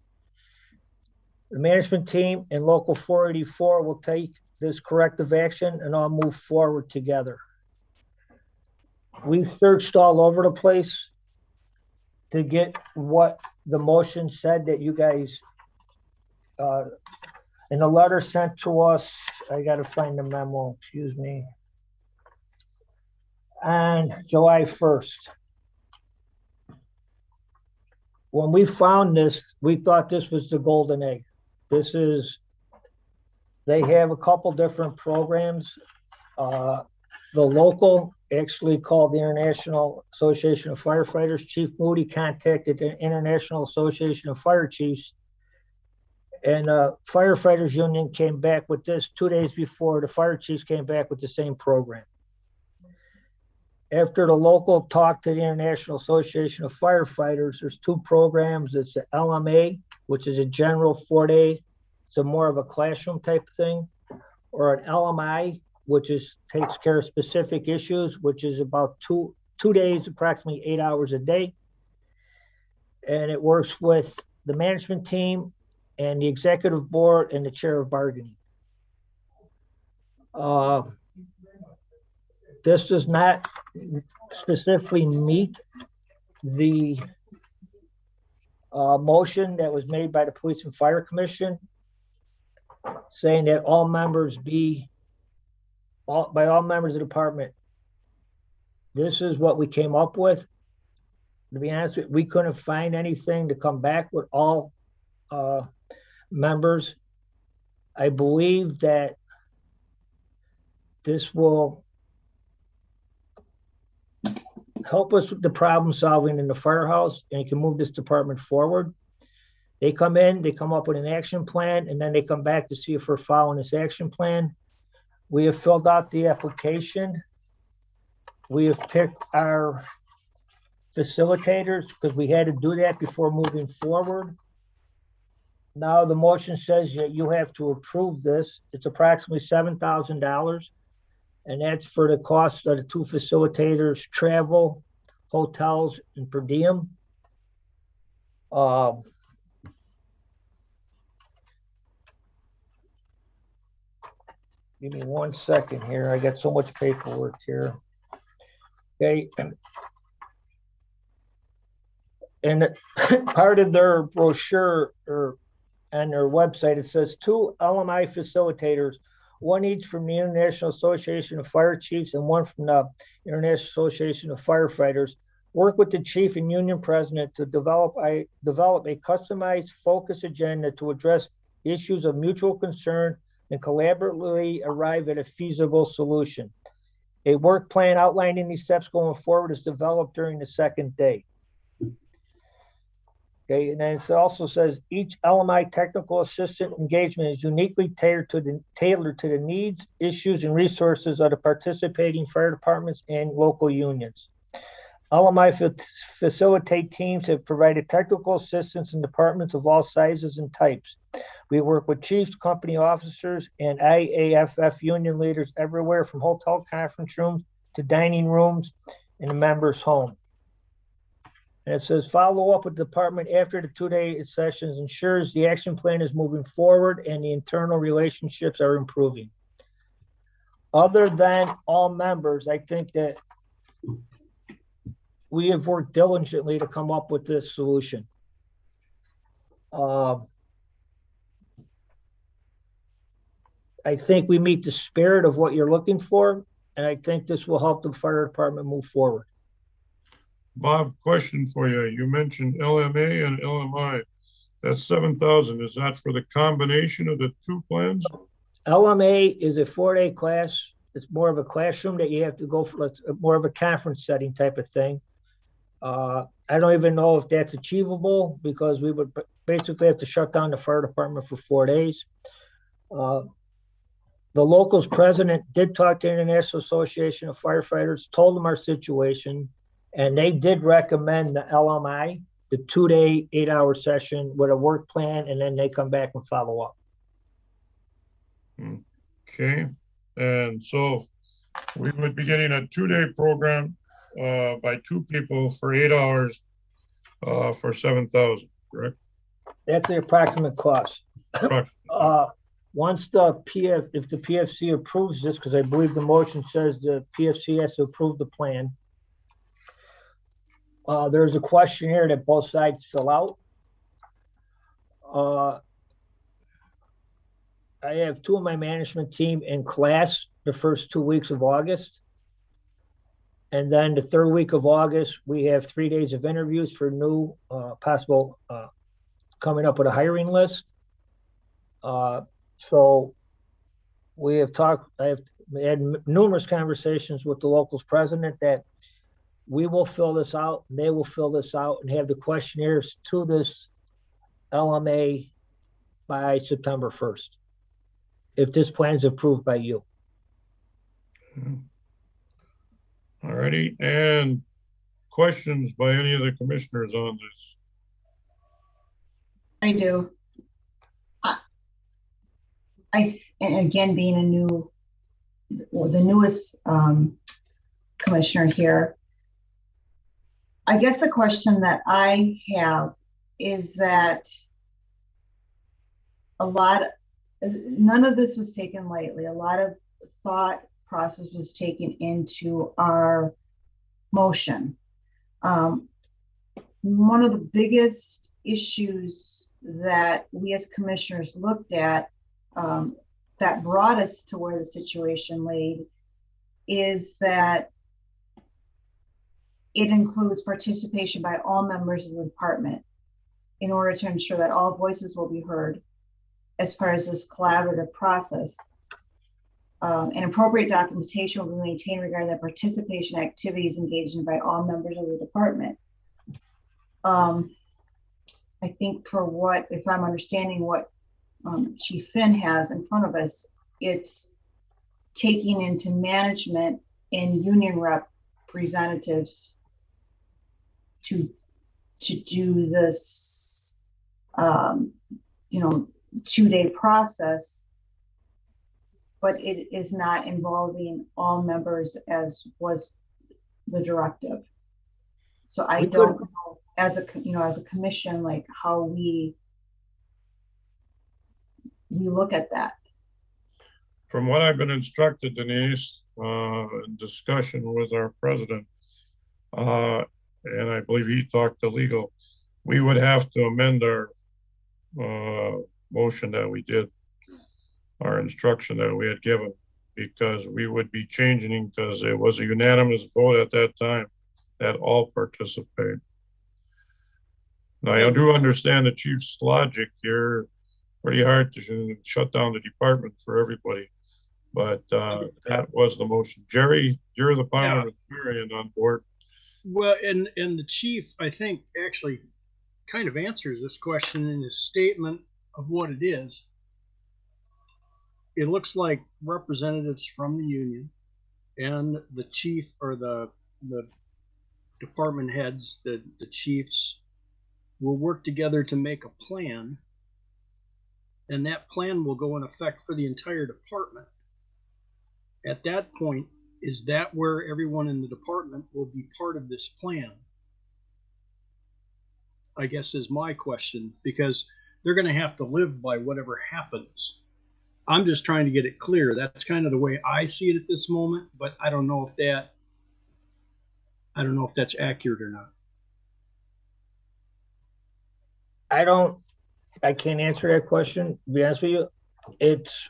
The management team and Local 484 will take this corrective action and all move forward together. We've searched all over the place to get what the motion said that you guys In a letter sent to us, I gotta find the memo, excuse me. On July 1st. When we found this, we thought this was the golden egg. They have a couple different programs. The local, actually called the International Association of Firefighters, Chief Moody contacted the International Association of Fire Chiefs. And Firefighters Union came back with this 2 days before the fire chiefs came back with the same program. After the local talked to the International Association of Firefighters, there's two programs. It's the LMA, which is a general 4-day, so more of a classroom type thing, or an LMI, which takes care of specific issues, which is about two days, approximately 8 hours a day. And it works with the management team and the executive board and the chair of bargaining. This does not specifically meet the motion that was made by the Police and Fire Commission, saying that all members by all members of the department. This is what we came up with. To be honest with you, we couldn't find anything to come back with all members. I believe that this will help us with the problem solving in the firehouse, and it can move this department forward. They come in, they come up with an action plan, and then they come back to see if we're following this action plan. We have filled out the application. We have picked our facilitators because we had to do that before moving forward. Now the motion says that you have to approve this. It's approximately $7,000. And that's for the cost of the two facilitators, travel, hotels, and per diem. Give me 1 second here. I got so much paperwork here. Okay. And part of their brochure or on their website, it says 2 LMI facilitators, one each from the International Association of Fire Chiefs and one from the International Association of Firefighters, work with the chief and union president to develop a customized focus agenda to address issues of mutual concern and collaboratively arrive at a feasible solution. A work plan outlining these steps going forward is developed during the second day. Okay, and then it also says each LMI technical assistant engagement is uniquely tailored to the needs, issues, and resources of the participating fire departments and local unions. LMI facilitate teams have provided technical assistance in departments of all sizes and types. We work with chiefs, company officers, and IAFF union leaders everywhere from hotel conference rooms to dining rooms in the members' home. And it says follow up with the department after the 2-day sessions ensures the action plan is moving forward and the internal relationships are improving. Other than all members, I think that we have worked diligently to come up with this solution. I think we meet the spirit of what you're looking for, and I think this will help the fire department move forward. Bob, question for you. You mentioned LMA and LMI. That's 7,000. Is that for the combination of the two plans? LMA is a 4-day class. It's more of a classroom that you have to go for. It's more of a conference setting type of thing. I don't even know if that's achievable because we would basically have to shut down the fire department for 4 days. The locals president did talk to the International Association of Firefighters, told them our situation, and they did recommend the LMI, the 2-day, 8-hour session with a work plan, and then they come back and follow up. Okay. And so we would be getting a 2-day program by 2 people for 8 hours for 7,000, correct? That's the approximate cost. Once if the PFC approves this, because I believe the motion says the PFC has to approve the plan. There's a questionnaire that both sides fill out. I have two of my management team in class the first 2 weeks of August. And then the third week of August, we have 3 days of interviews for new possible coming up with a hiring list. So we have talked, I have had numerous conversations with the locals president that we will fill this out, they will fill this out and have the questionnaires to this LMA by September 1st. If this plan is approved by you. All righty, and questions by any of the commissioners on this? I do. And again, being the newest commissioner here, I guess the question that I have is that none of this was taken lightly. A lot of thought process was taken into our motion. One of the biggest issues that we as commissioners looked at that brought us to where the situation laid is that it includes participation by all members of the department in order to ensure that all voices will be heard as far as this collaborative process. And appropriate documentation will be maintained regarding the participation activities engaged in by all members of the department. I think if I'm understanding what Chief Finn has in front of us, it's taking into management and union representatives to do this, 2-day process, but it is not involving all members as was the directive. So I don't know as a commission, like how we look at that. From what I've been instructed, Denise, in discussion with our president, and I believe he talked to legal, we would have to amend our motion that we did, our instruction that we had given, because we would be changing, because it was a unanimous vote at that time that all participate. Now, I do understand the chief's logic here, pretty hard to shut down the department for everybody, but that was the motion. Jerry, you're the parliamentarian on board. Well, and the chief, I think, actually kind of answers this question in his statement of what it is. It looks like representatives from the union and the chief, or the department heads, the chiefs, will work together to make a plan, and that plan will go in effect for the entire department. At that point, is that where everyone in the department will be part of this plan? I guess is my question, because they're going to have to live by whatever happens. I'm just trying to get it clear. That's kind of the way I see it at this moment, but I don't know if that's accurate or not. I can't answer that question, to be honest with you. It's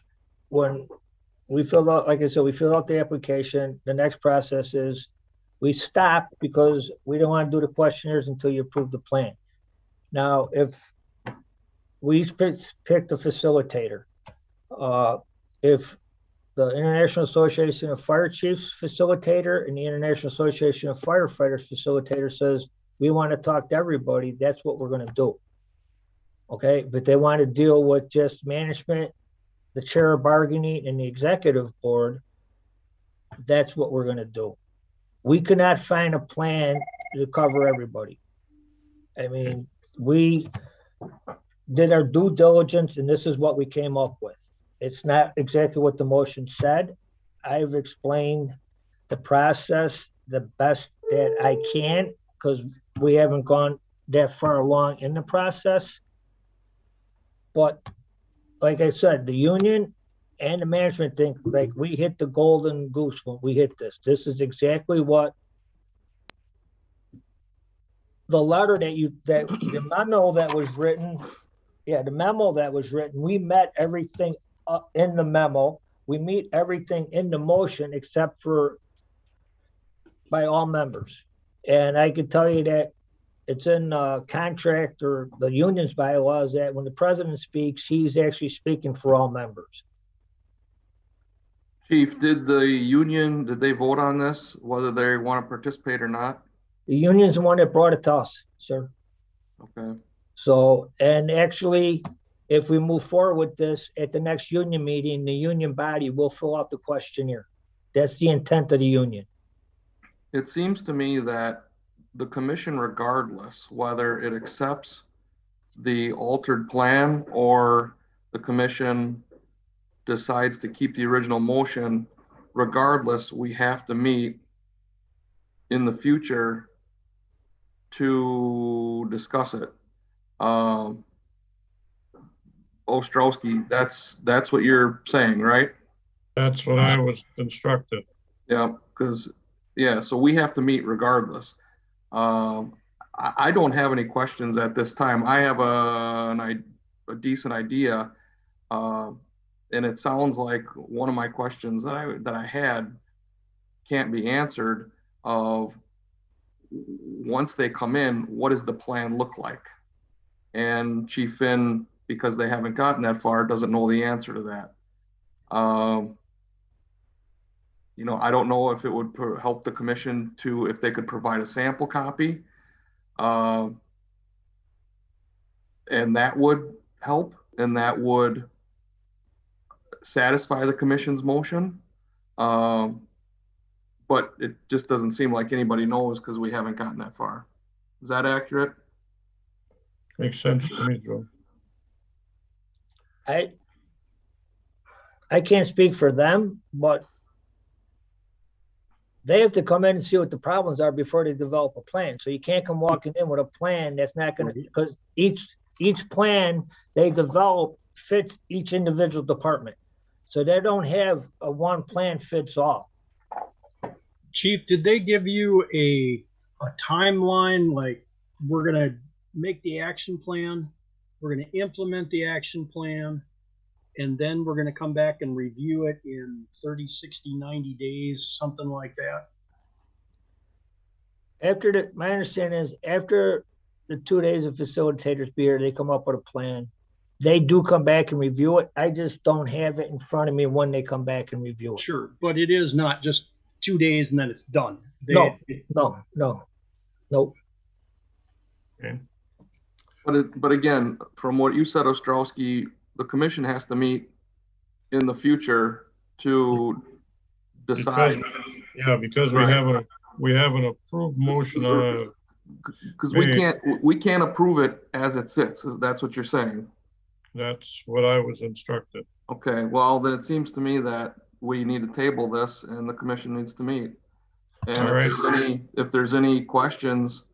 when we filled out, like I said, we filled out the application. The next process is we stop because we don't want to do the questionnaires until you approve the plan. Now, if we pick the facilitator, if the International Association of Fire Chiefs facilitator and the International Association of Firefighters facilitator says, we want to talk to everybody, that's what we're going to do. Okay, but they want to deal with just management, the chair of bargaining, and the executive board, that's what we're going to do. We could not find a plan to cover everybody. I mean, we did our due diligence, and this is what we came up with. It's not exactly what the motion said. I've explained the process the best that I can, because we haven't gone that far along in the process. But like I said, the union and the management think like we hit the golden goose when we hit this. This is exactly what the letter the memo that was written. Yeah, the memo that was written, we met everything in the memo. We meet everything in the motion except for by all members. And I can tell you that it's in contract or the union's bylaws that when the president speaks, he's actually speaking for all members. Chief, did they vote on this, whether they want to participate or not? The union's the one that brought it to us, sir. Okay, So, and actually, if we move forward with this at the next union meeting, the union body will fill out the questionnaire. That's the intent of the union. it seems to me that the commission, regardless whether it accepts the altered plan or the commission decides to keep the original motion, regardless, we have to meet in the future to discuss it. Ostrowski, that's what you're saying, right? That's what I was instructed. Yeah, so we have to meet regardless. I don't have any questions at this time. I have a decent idea, and it sounds like one of my questions that I had can't be answered. Of once they come in, what does the plan look like? And Chief Finn, because they haven't gotten that far, doesn't know the answer to that. I don't know if it would help the commission if they could provide a sample copy. And that would help, and that would satisfy the commission's motion. But it just doesn't seem like anybody knows because we haven't gotten that far. Is that accurate? Makes sense to me, Joe. I can't speak for them, but they have to come in and see what the problems are before they develop a plan. So you can't come walking in with a plan that's not going to, because each plan they develop fits each individual department. So they don't have a one plan fits all. Chief, did they give you a timeline? Like, we're going to make the action plan, we're going to implement the action plan, and then we're going to come back and review it in 30, 60, 90 days, something like that? My understanding is after the 2 days of facilitators be here, they come up with a plan. They do come back and review it. I just don't have it in front of me when they come back and review it. Sure, but it is not just 2 days and then it's done. No. Okay. But again, from what you said, Ostrowski, the commission has to meet in the future to decide. Because Right. we have an approved motion on Because we can't approve it as it sits. That's what you're saying. that's what I was instructed. Okay, well, then it seems to me that we need to table this and the commission needs to meet. And All right. if there's any questions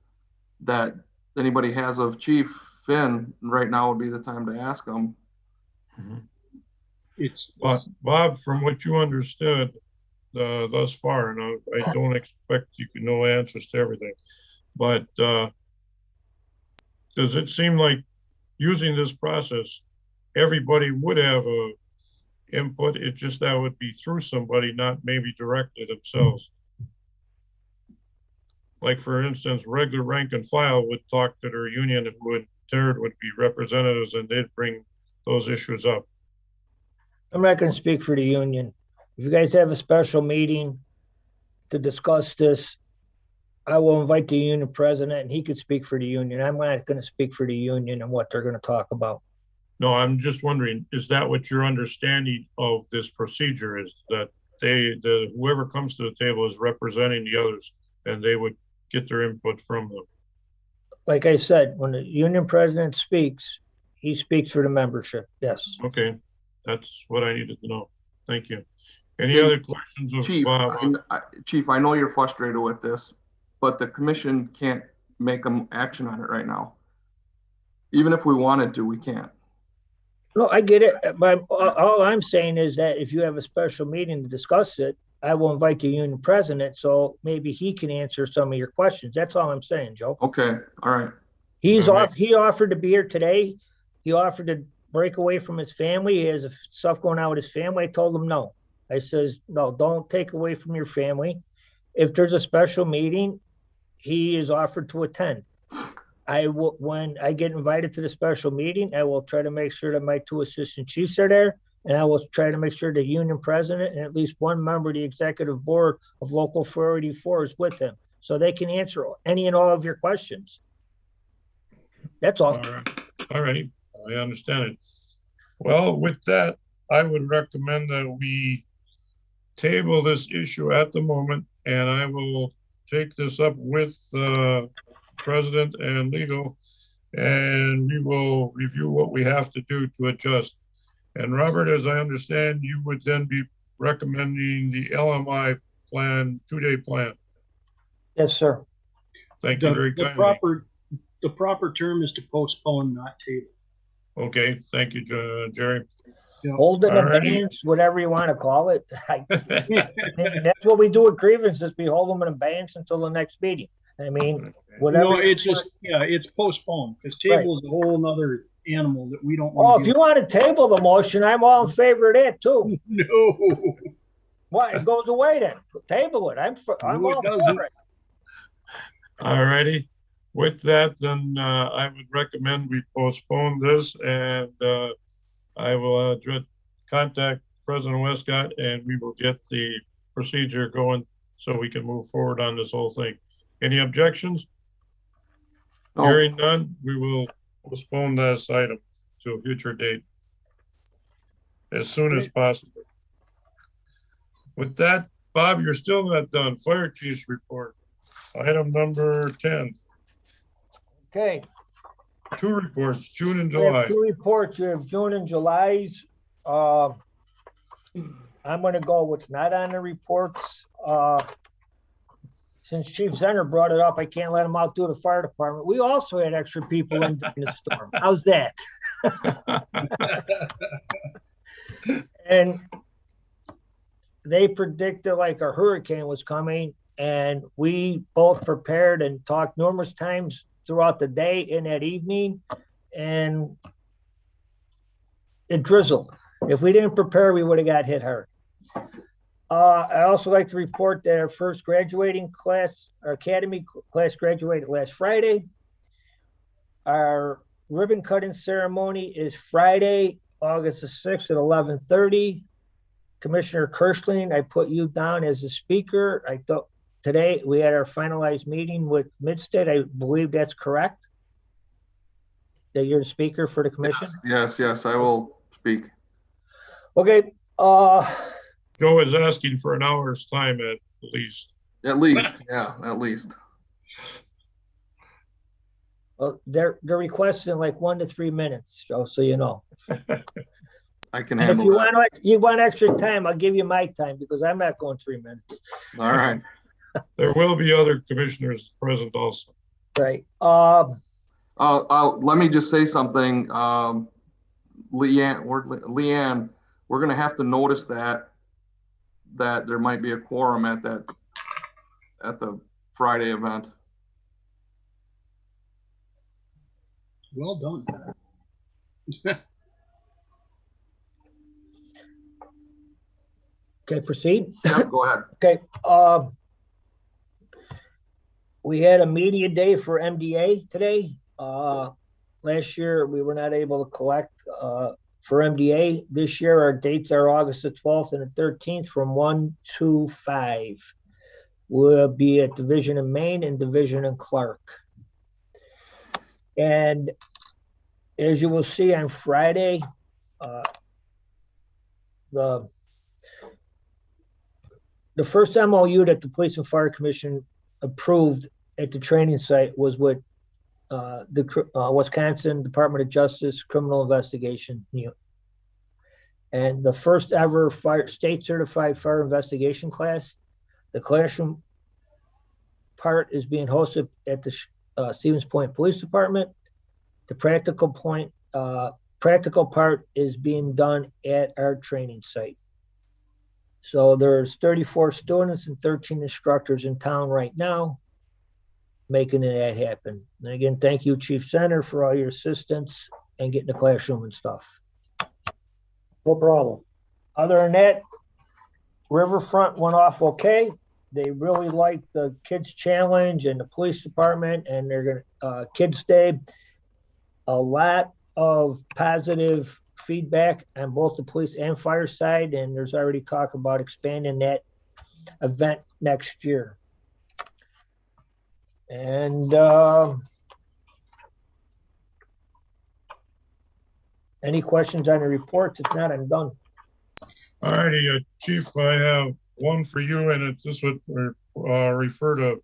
that anybody has of Chief Finn, right now would be the time to ask them. But Bob, from what you understood thus far, and I don't expect you can know answers to everything, but does it seem like using this process, everybody would have a input? It just that would be through somebody, not maybe directly themselves. Like, for instance, regular rank and file would talk to their union, and there would be representatives, and they'd bring those issues up. I'm not going to speak for the union. If you guys have a special meeting to discuss this, I will invite the union president and he could speak for the union. I'm not going to speak for the union and what they're going to talk about. No, I'm just wondering, is that what your understanding of this procedure is, that whoever comes to the table is representing the others and they would get their input from them? Like I said, when the union president speaks, he speaks for the membership. Yes. Okay, that's what I needed to know. Thank you. Any other questions of Chief, Bob? Chief, I know you're frustrated with this, but the commission can't make action on it right now. Even if we wanted to, we can't. No, I get it. But all I'm saying is that if you have a special meeting to discuss it, I will invite the union president, so maybe he can answer some of your questions. That's all I'm saying, Joe. Okay, all right. He All right. offered to be here today. He offered to break away from his family? He has stuff going on with his family? I told him no. I says, no, don't take away from your family. If there's a special meeting, he is offered to attend. When I get invited to the special meeting, I will try to make sure that my 2 assistant chiefs are there. And I will try to make sure the union president and at least one member of the executive board of Local 484 is with him. So they can answer any and all of your questions. That's all. All right, I understand it. Well, with that, I would recommend that we table this issue at the moment, and I will take this up with president and legal, and we will review what we have to do to adjust. And Robert, as I understand, you would then be recommending the LMI plan, 2-day plan. Yes, sir. Thank you very kindly. The proper term is to postpone, not table. Okay, thank you, Jerry. Hold it in Alrighty. abeyance, whatever you want to call it. That's what we do with grievances. We hold them in abeyance until the next meeting. I mean, whatever. No, it's just, it's postponed, because table is a whole nother animal that we don't Oh, want if to you want to table the motion, I'm all in favor of that too. No. What? It goes away then. Table it. I'm No, it all doesn't. for it. All righty. With that, then I would recommend we postpone this, and I will contact President Westcott, and we will get the procedure going so we can move forward on this whole thing. Any objections? No. Hearing none, we will postpone this item to a future date as soon as possible. With that, Bob, you're still not done. Fire chief's report. Item number 10. Okay. 2 reports, June and We have July. 2 reports. You have June and July's. I'm going to go what's not on the reports. Since Chief Zenner brought it up, I can't let him outdo the fire department. We also had extra people in the storm. How's that? And they predicted like a hurricane was coming, and we both prepared and talked numerous times throughout the day and that evening, and it drizzled. If we didn't prepare, we would have got hit hard. I also like to report that our first graduating class, our academy class, graduated last Friday. Our ribbon cutting ceremony is Friday, August the 6th at 11:30. Commissioner Kirschling, I put you down as a speaker. I thought today we had our finalized meeting with Midstate. I believe that's correct. That you're the speaker for the commission? Yes, I will speak. Okay, Joe is asking for an hour's time at least. At least, yeah, at least. well, they're requesting like 1 to 3 minutes, Joe, so you know. I can And if handle that. you want extra time, I'll give you my time because I'm not going 3 minutes. All right. There will be other commissioners present also. Right. Let me just say something. Leanne, we're gonna have to notice that there might be a quorum at the Friday event. Well done. Okay, proceed. Yeah, go ahead. Okay. We had a media day for MDA today. Last year, we were not able to collect for MDA. This year, our dates are August the 12th and the 13th from 1 to 5. We'll be at Division in Maine and Division in Clark. And as you will see on Friday, the first MOU that the Police and Fire Commission approved at the training site was with the Wisconsin Department of Justice Criminal Investigation Unit. And the first ever state certified fire investigation class, the classroom part is being hosted at the Stevens Point Police Department. The practical part is being done at our training site. So there's 34 students and 13 instructors in town right now making that happen. And again, thank you, Chief Center, for all your assistance and get in the classroom and stuff. No problem. Other than that, Riverfront went off okay. They really liked the Kids Challenge and the police department, and they're gonna Kids Day. A lot of positive feedback on both the police and fire side, and there's already talk about expanding that event next year. And any questions on the reports? If not, I'm done. All righty, Chief, I have one for you, and this would refer to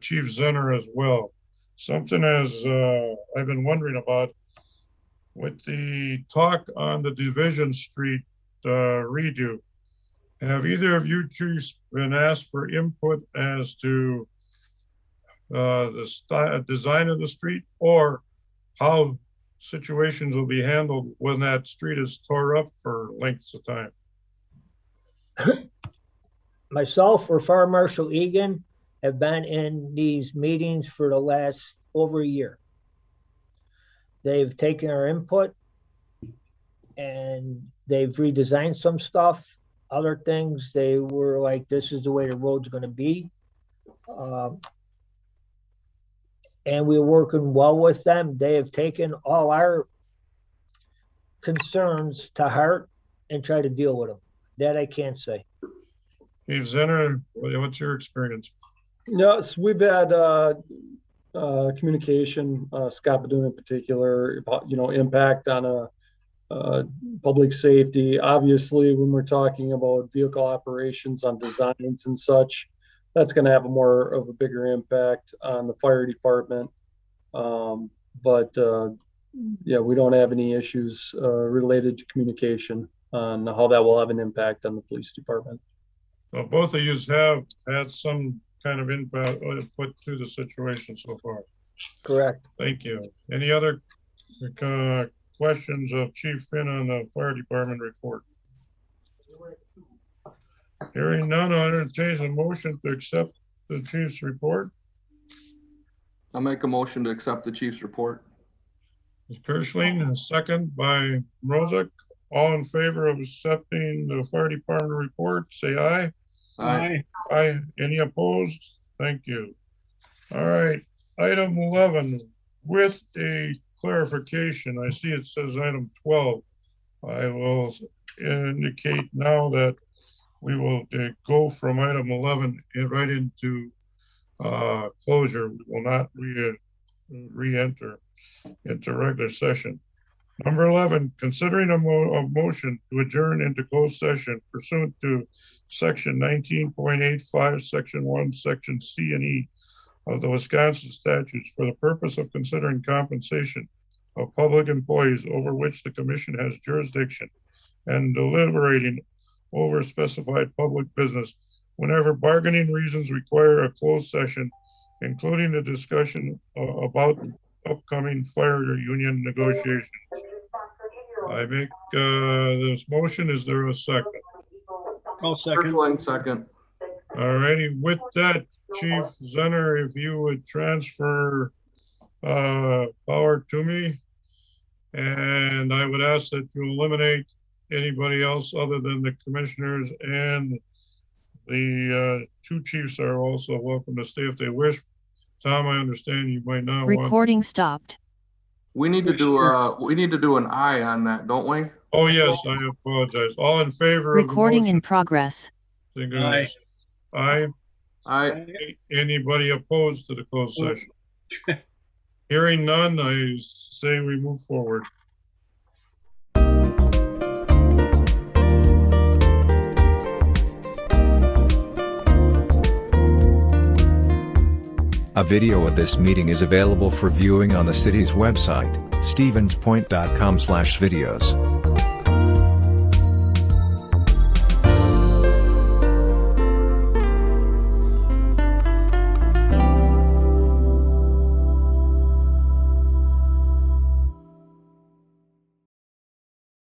Chief Zenner as well. Something as I've been wondering about with the talk on the Division Street redo. Have either of you chiefs been asked for input as to the design of the street, or how situations will be handled when that street is tore up for lengths of time? Myself or Fire Marshal Egan have been in these meetings for the last over a year. They've taken our input and they've redesigned some stuff. Other things, they were like, this is the way the road's going to be. And we're working well with them. They have taken all our concerns to heart and try to deal with them. That I can't say. Chief Zenner, what's your experience? Yes, we've had communication, Scott Badun in particular, about, impact on public safety. Obviously, when we're talking about vehicle operations on designs and such, that's going to have more of a bigger impact on the fire department. But we don't have any issues related to communication on how that will have an impact on the police department. Well, both of you have had some kind of input to the situation so far. Correct. Thank you. Any other questions of Chief Finn on the fire department report? Hearing none, I'll entertain a motion to accept the chief's report. I'll make a motion to accept the chief's report. Kirschling, and second by Rozak. All in favor of accepting the fire department report, say aye. Aye. Aye. Any opposed? Thank you. All right, item 11, with a clarification. I see it says item 12. I will indicate now that we will go from item 11 right into closure. We will not re-enter into regular session. Number 11, considering a motion to adjourn into closed session pursuant to section 19.85, section 1, section C and E of the Wisconsin statutes for the purpose of considering compensation of public employees over which the commission has jurisdiction and deliberating over specified public business whenever bargaining reasons require a closed session, including the discussion about upcoming fire union negotiations. I make this motion. Is there a second? I'll second. Kirschling, second. All righty. With that, Chief Zenner, if you would transfer power to me, and I would ask that you eliminate anybody else other than the commissioners, and the two chiefs are also welcome to stay if they wish. Tom, I understand you might not want. Recording stopped. We need to do an aye on that, don't we? Oh, yes, I apologize. All in favor Recording of the in motion? progress. Aye. Aye. Aye. Anybody opposed to the closed session? Hearing none, I say we move forward. A video of this meeting is available for viewing on the city's website, stevenspoint.com/videos.